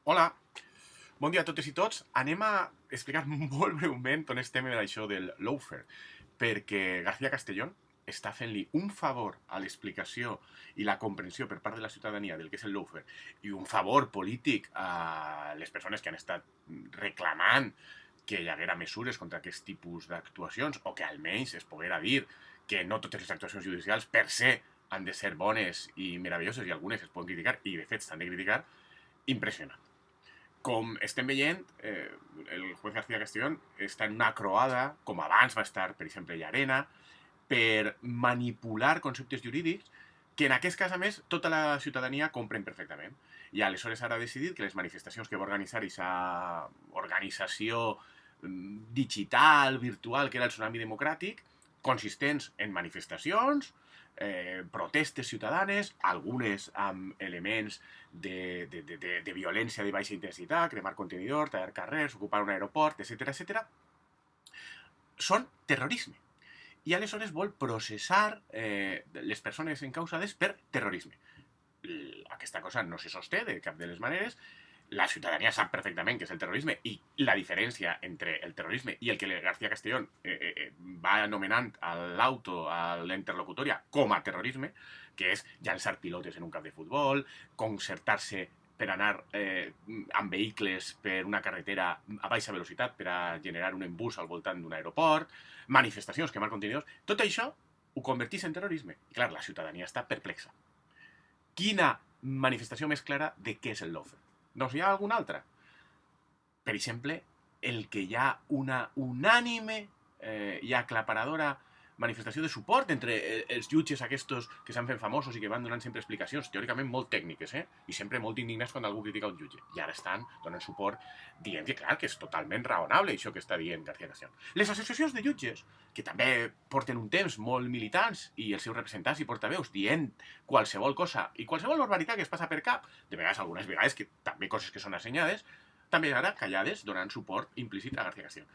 Hola, bon dia a totes i tots. Anem a explicar molt breument on estem en això del lawfare, perquè García Castellón està fent-li un favor a l'explicació i la comprensió per part de la ciutadania del que és el lawfare i un favor polític a les persones que han estat reclamant que hi haguera mesures contra aquest tipus d'actuacions o que almenys es poguera dir que no totes les actuacions judicials per se han de ser bones i meravelloses i algunes es poden criticar i de fet s'han de criticar. Impressionant. Com estem veient, el juez García Castellón està en una croada, com abans va estar, per exemple, Llarena, per manipular conceptes jurídics que en aquest cas, a més, tota la ciutadania comprèn perfectament. I aleshores ara ha decidit que les manifestacions que va organitzar aquesta organització digital, virtual, que era el Tsunami Democràtic, consistents en manifestacions, protestes ciutadanes, algunes amb elements de violència de baixa intensitat, cremar contenidor, tallar carrers, ocupar un aeroport, etc., són terrorisme. I aleshores vol processar les persones encausades per terrorisme. Aquesta cosa no se sosté de cap de les maneres. La ciutadania sap perfectament què és el terrorisme i la diferència entre el terrorisme i el que García Castellón va anomenant a l'auto, a la interlocutòria, com a terrorisme, que és llançar pilotes en un camp de futbol, concertar-se per anar amb vehicles per una carretera a baixa velocitat per a generar un embús al voltant d'un aeroport, manifestacions, quemar contenidors. Tot això ho convertís en terrorisme. I clar, la ciutadania està perplexa. Quina manifestació més clara de què és el lawfare? Doncs hi ha alguna altra. Per exemple, el que hi ha una unànime i aclaparadora manifestació de suport entre els jutges aquests que s'han fet famosos i que van donant sempre explicacions teòricament molt tècniques, i sempre molt indignats quan algú critica un jutge. I ara estan donant suport dient que, clar, que és totalment raonable això que està dient García Castellón. Les associacions de jutges, que també porten un temps molt militants i els seus representants i portaveus dient qualsevol cosa i qualsevol barbaritat que es passa per cap, de vegades, algunes vegades, que també coses que són assenyades, també ara callades donant suport implícit a García Castellón.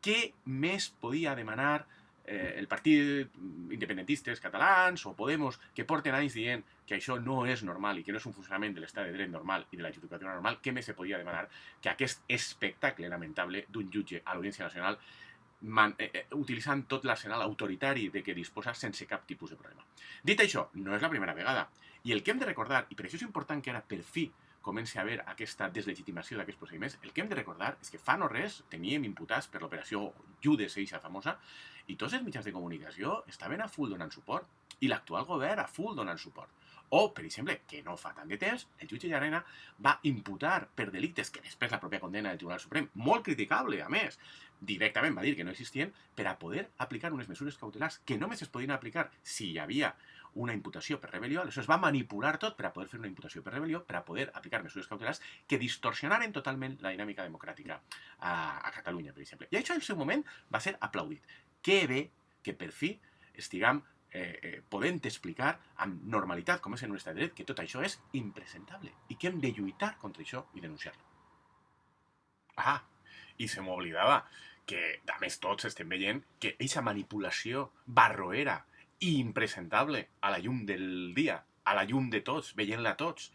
Què més podia demanar el partit independentistes catalans o Podemos, que porten anys dient que això no és normal i que no és un funcionament de l'estat de dret normal i de la judicatura normal, què més se podia demanar que aquest espectacle lamentable d'un jutge a l'Audiència Nacional utilitzant tot l'arsenal autoritari de què disposa sense cap tipus de problema. Dit això, no és la primera vegada. I el que hem de recordar, i per això és important que ara per fi comença a haver aquesta deslegitimació d'aquests procediments, el que hem de recordar és que fa no res teníem imputats per l'operació Judes, eixa famosa, i tots els mitjans de comunicació estaven a full donant suport, i l'actual govern a full donant suport. O, per exemple, que no fa tant de temps, el jutge Llarena va imputar per delictes que després la pròpia condena del Tribunal Suprem, molt criticable, a més, directament va dir que no existien, per a poder aplicar unes mesures cautelars que només es podien aplicar si hi havia una imputació per rebel·lió. Aleshores va manipular tot per a poder fer una imputació per rebel·lió, per a poder aplicar mesures cautelars que distorsionaren totalment la dinàmica democràtica a Catalunya, per exemple. I això en el seu moment va ser aplaudit. Que bé que per fi estiguem podent explicar amb normalitat, com és en un estat de dret, que tot això és impresentable i que hem de lluitar contra això i denunciar-lo. I se m'oblidava que, a més, tots estem veient que aquesta manipulació barroera i impresentable a la llum del dia, a la llum de tots, veient-la tots,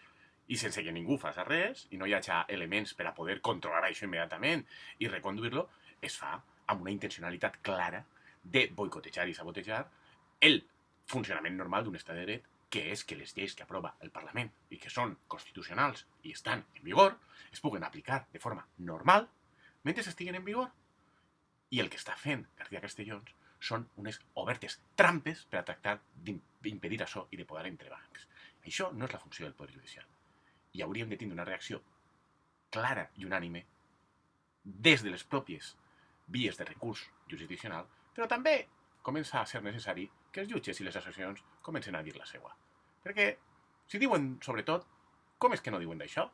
i sense que ningú faci res, i no hi hagi elements per a poder controlar això immediatament i reconduir-lo, es fa amb una intencionalitat clara de boicotejar i sabotejar el funcionament normal d'un estat de dret, que és que les lleis que aprova el Parlament i que són constitucionals i estan en vigor es puguen aplicar de forma normal mentre estiguen en vigor. I el que està fent García Castellón són unes obertes trampes per a tractar d'impedir això i de poder entrebancs. Això no és la funció del Poder Judicial. I hauríem de tindre una reacció clara i unànime des de les pròpies vies de recurs jurisdiccional, però també comença a ser necessari que els jutges i les associacions comencen a dir la seva. Perquè, si diuen sobretot, com és que no diuen d'això?